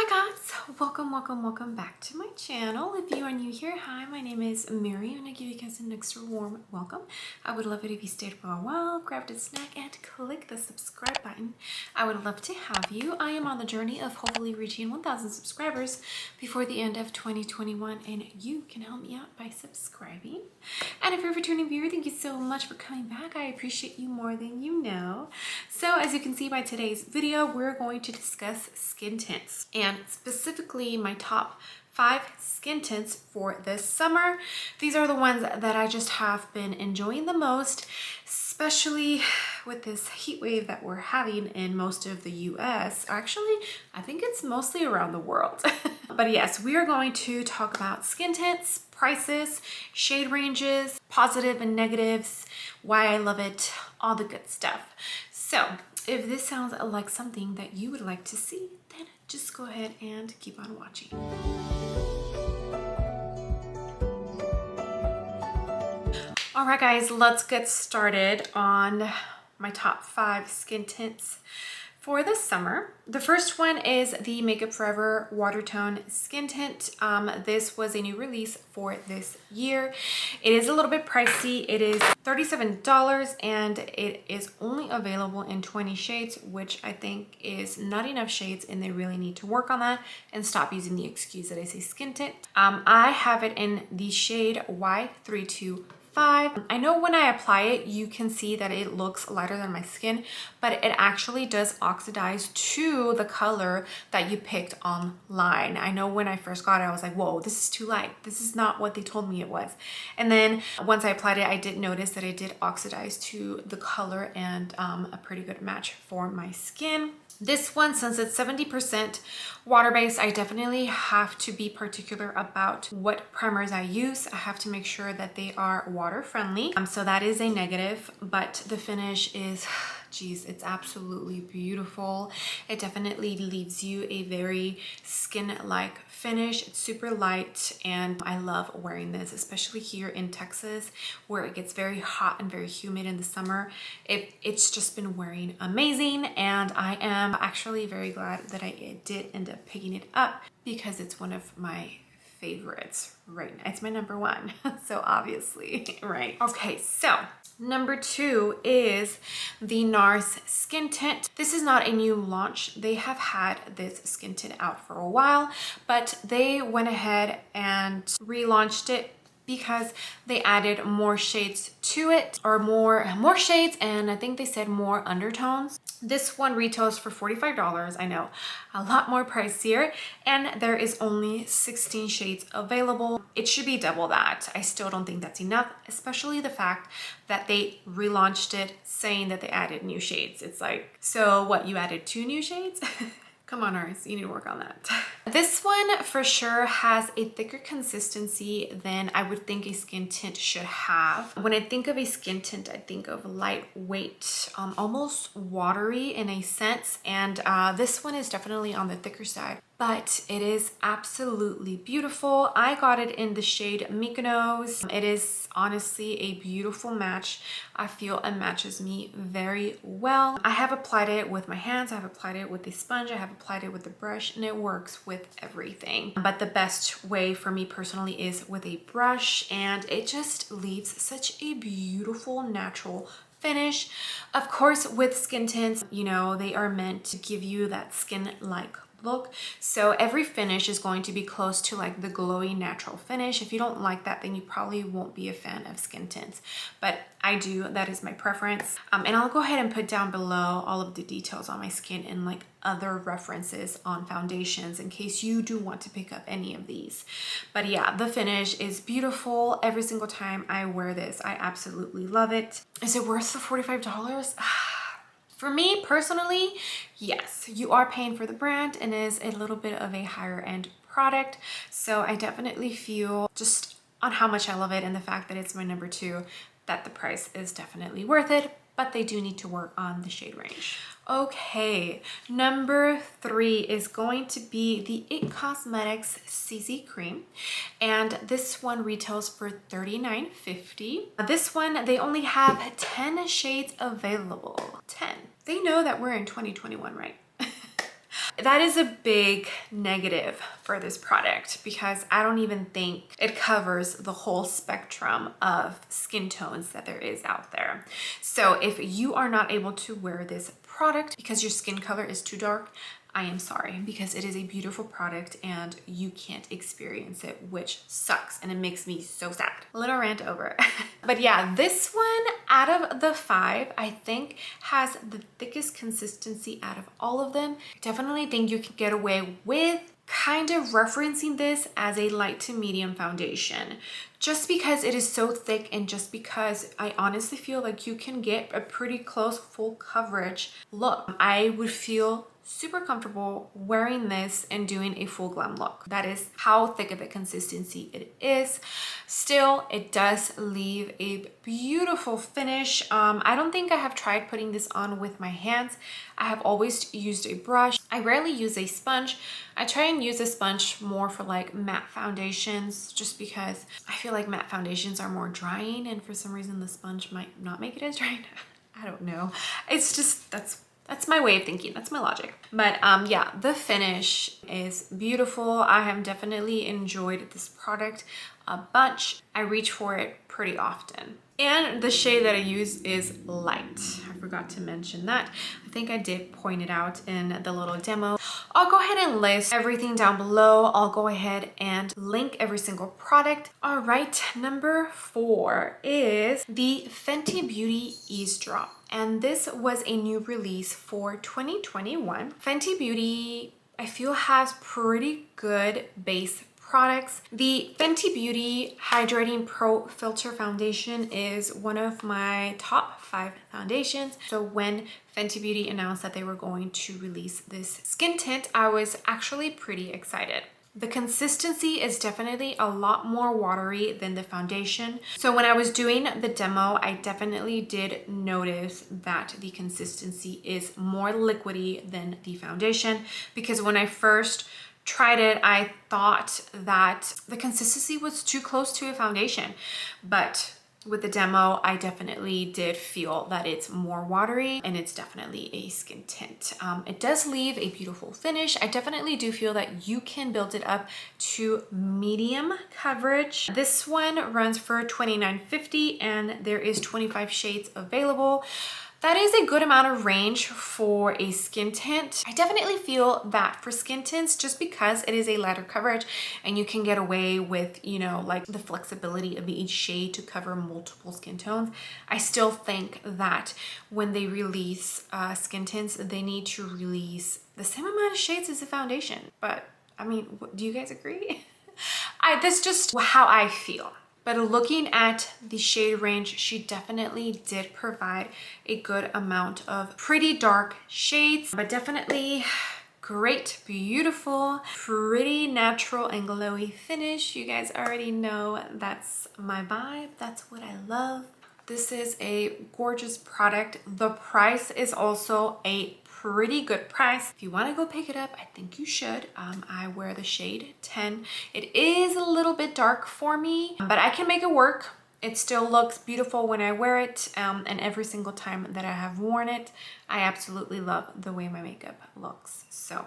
Hi guys, welcome back to my channel. If you are new here, hi, my name is Mary and I give you guys an extra warm welcome. I would love it if you stayed for a while, grabbed a snack and click the subscribe button. I would love to have you. I am on the journey of hopefully reaching 1,000 subscribers before the end of 2021 and you can help me out by subscribing. And if you're a returning viewer, thank you so much for coming back. I appreciate you more than you know. So as you can see by today's video, we're going to discuss skin tints and specifically my top 5 skin tints for this summer. These are the ones that I just have been enjoying the most, especially with this heat wave that we're having in most of the US. Actually, I think it's mostly around the world. But yes, we are going to talk about skin tints, prices, shade ranges, positive and negatives, why I love it, all the good stuff. So if this sounds like something that you would like to see, then just go ahead and keep on watching. All right, guys, let's get started on my top 5 skin tints for this summer. The first one is the Makeup Forever Water Tone Skin Tint. This was a new release for this year. It is a little bit pricey. It is $37 and it is only available in 20 shades, which I think is not enough shades and they really need to work on that and stop using the excuse that I say skin tint. I have it in the shade Y325. I know when I apply it, you can see that it looks lighter than my skin, but it actually does oxidize to the color that you picked online. I know when I first got it, I was like, whoa, this is too light. This is not what they told me it was. And then once I applied it, I did notice that it did oxidize to the color and a pretty good match for my skin. This one, since it's 70% water-based, I definitely have to be particular about what primers I use. I have to make sure that they are water-friendly. So that is a negative, but the finish is, geez, it's absolutely beautiful. It definitely leaves you a very skin-like finish. It's super light and I love wearing this, especially here in Texas where it gets very hot and very humid in the summer. It's just been wearing amazing and I am actually very glad that I did end up picking it up because it's one of my favorites right now. It's my number 1, so obviously, right? Okay, so number 2 is the NARS Skin Tint. This is not a new launch. They have had this skin tint out for a while, but they went ahead and relaunched it because they added more shades to it, or more shades, and I think they said more undertones. This one retails for $45. I know, a lot more pricier, and there is only 16 shades available. It should be double that. I still don't think that's enough, especially the fact that they relaunched it saying that they added new shades. It's like, so what, you added 2 new shades? Come on, NARS, you need to work on that. This one for sure has a thicker consistency than I would think a skin tint should have. When I think of a skin tint, I think of lightweight, almost watery in a sense. And this one is definitely on the thicker side, but it is absolutely beautiful. I got it in the shade Mykonos. It is honestly a beautiful match. I feel it matches me very well. I have applied it with my hands, I have applied it with a sponge, I have applied it with a brush, and it works with everything. But the best way for me personally is with a brush, and it just leaves such a beautiful natural finish. Of course, with skin tints, you know, they are meant to give you that skin-like look, so every finish is going to be close to like the glowy natural finish. If you don't like that, then you probably won't be a fan of skin tints, but I do. That is my preference. And I'll go ahead and put down below all of the details on my skin and like other references on foundations in case you do want to pick up any of these. But yeah, the finish is beautiful. Every single time I wear this, I absolutely love it. Is it worth the $45? For me personally, yes, you are paying for the brand and it is a little bit of a higher end product. So I definitely feel, just on how much I love it and the fact that it's my number 2, that the price is definitely worth it, but they do need to work on the shade range. Okay, number 3 is going to be the It Cosmetics CC Cream, and this one retails for $39.50. This one, they only have 10 shades available. 10. They know that we're in 2021, right? That is a big negative for this product because I don't even think it covers the whole spectrum of skin tones that there is out there. So if you are not able to wear this product because your skin color is too dark, I am sorry, because it is a beautiful product and you can't experience it, which sucks and it makes me so sad. Little rant over. But yeah, this one out of the 5, I think has the thickest consistency out of all of them. I definitely think you can get away with kind of referencing this as a light to medium foundation, just because it is so thick and just because I honestly feel like you can get a pretty close full coverage look. I would feel super comfortable wearing this and doing a full glam look. That is how thick of a consistency it is. Still, it does leave a beautiful finish. I don't think I have tried putting this on with my hands. I have always used a brush. I rarely use a sponge. I try and use a sponge more for like matte foundations, just because I feel like matte foundations are more drying, and for some reason the sponge might not make it as drying. I don't know. It's just, that's my way of thinking. That's my logic. But yeah, the finish is beautiful. I have definitely enjoyed this product a bunch. I reach for it pretty often. And the shade that I use is light. I forgot to mention that. I think I did point it out in the little demo. I'll go ahead and list everything down below. I'll go ahead and link every single product. All right, number 4 is the Fenty Beauty Eaze Drop. And this was a new release for 2021. Fenty Beauty, I feel, has pretty good base products. The Fenty Beauty Hydrating Pro Filter Foundation is one of my top 5 foundations. So when Fenty Beauty announced that they were going to release this skin tint, I was actually pretty excited. The consistency is definitely a lot more watery than the foundation. So when I was doing the demo, I definitely did notice that the consistency is more liquidy than the foundation, because when I first tried it, I thought that the consistency was too close to a foundation. But with the demo, I definitely did feel that it's more watery and it's definitely a skin tint. It does leave a beautiful finish. I definitely do feel that you can build it up to medium coverage. This one runs for $29.50 and there is 25 shades available. That is a good amount of range for a skin tint. I definitely feel that for skin tints, just because it is a lighter coverage and you can get away with, you know, like the flexibility of each shade to cover multiple skin tones, I still think that when they release skin tints, they need to release the same amount of shades as the foundation. But I mean, do you guys agree? That's just how I feel. But looking at the shade range, she definitely did provide a good amount of pretty dark shades, but definitely great, beautiful, pretty natural and glowy finish. You guys already know that's my vibe. That's what I love. This is a gorgeous product. The price is also a pretty good price. If you want to go pick it up, I think you should. I wear the shade 10. It is a little bit dark for me, but I can make it work. It still looks beautiful when I wear it, and every single time that I have worn it, I absolutely love the way my makeup looks. So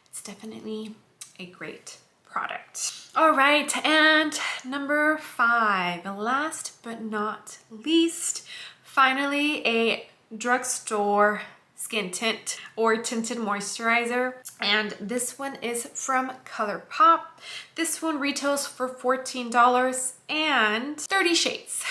it's definitely a great product. All right, and number 5, last but not least, finally a drugstore skin tint or tinted moisturizer, and this one is from COLORPOP. This one retails for $14 and 30 shades.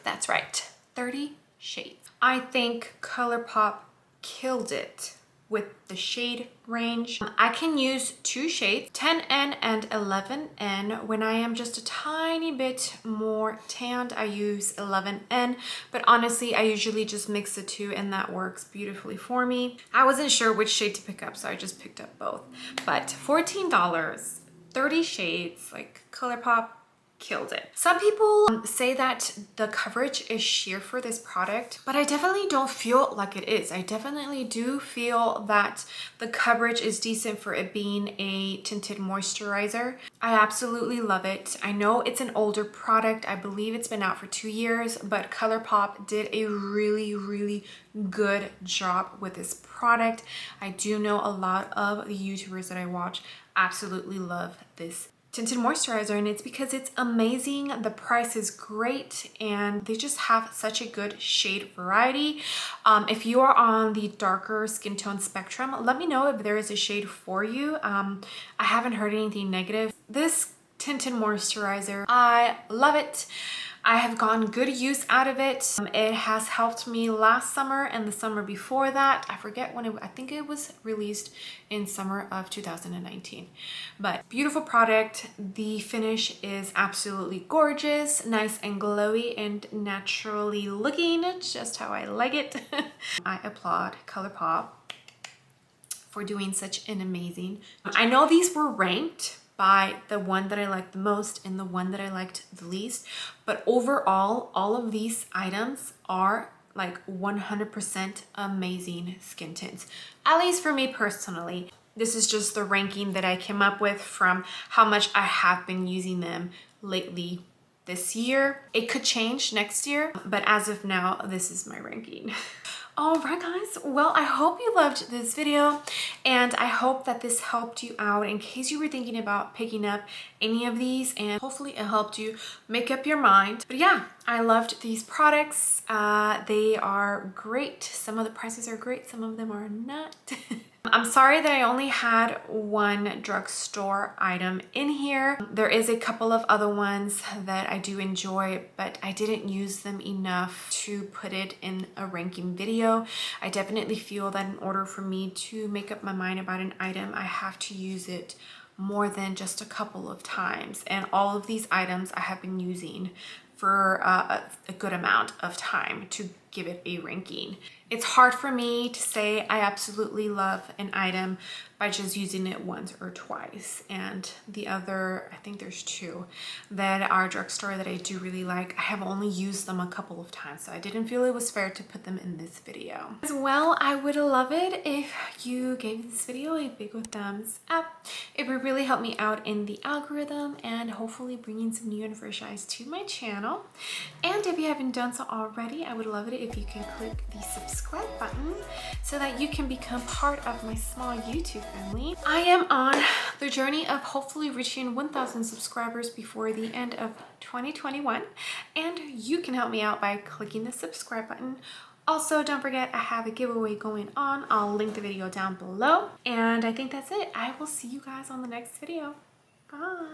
That's right, 30 shades. I think COLORPOP killed it with the shade range. I can use 2 shades, 10N and 11N. When I am just a tiny bit more tanned, I use 11N, but honestly, I usually just mix the 2 and that works beautifully for me. I wasn't sure which shade to pick up, so I just picked up both. But $14, 30 shades, like COLORPOP, killed it. Some people say that the coverage is sheer for this product, but I definitely don't feel like it is. I definitely do feel that the coverage is decent for it being a tinted moisturizer. I absolutely love it. I know it's an older product. I believe it's been out for 2 years, but ColourPop did a really good job with this product. I do know a lot of the YouTubers that I watch absolutely love this tinted moisturizer, and it's because it's amazing, the price is great, and they just have such a good shade variety. If you are on the darker skin tone spectrum, let me know if there is a shade for you. I haven't heard anything negative. This tinted moisturizer, I love it. I have gotten good use out of it. It has helped me last summer and the summer before that. I forget when I think it was released in summer of 2019. But beautiful product. The finish is absolutely gorgeous, nice and glowy and naturally looking, just how I like it. I applaud ColourPop for doing such an amazing. I know these were ranked by the one that I liked the most and the one that I liked the least, but overall all of these items are like 100% amazing skin tints, at least for me personally. This is just the ranking that I came up with from how much I have been using them lately this year. It could change next year, but as of now, this is my ranking. All right, guys. Well, I hope you loved this video, and I hope that this helped you out in case you were thinking about picking up any of these, and hopefully it helped you make up your mind. But yeah, I loved these products. They are great. Some of the prices are great. Some of them are not. I'm sorry that I only had one drugstore item in here. There is a couple of other ones that I do enjoy, but I didn't use them enough to put it in a ranking video. I definitely feel that in order for me to make up my mind about an item, I have to use it more than just a couple of times. And all of these items I have been using for a good amount of time to give it a ranking. It's hard for me to say I absolutely love an item by just using it once or twice. And the other, I think there's two that are drugstore that I do really like. I have only used them a couple of times, so I didn't feel it was fair to put them in this video. As well, I would love it if you gave this video a big thumbs up. It would really help me out in the algorithm and hopefully bringing some new and fresh eyes to my channel. And if you haven't done so already, I would love it if you can click the subscribe button so that you can become part of my small YouTube family. I am on the journey of hopefully reaching 1,000 subscribers before the end of 2021, and you can help me out by clicking the subscribe button. Also, don't forget I have a giveaway going on. I'll link the video down below, and I think that's it. I will see you guys on the next video. Bye.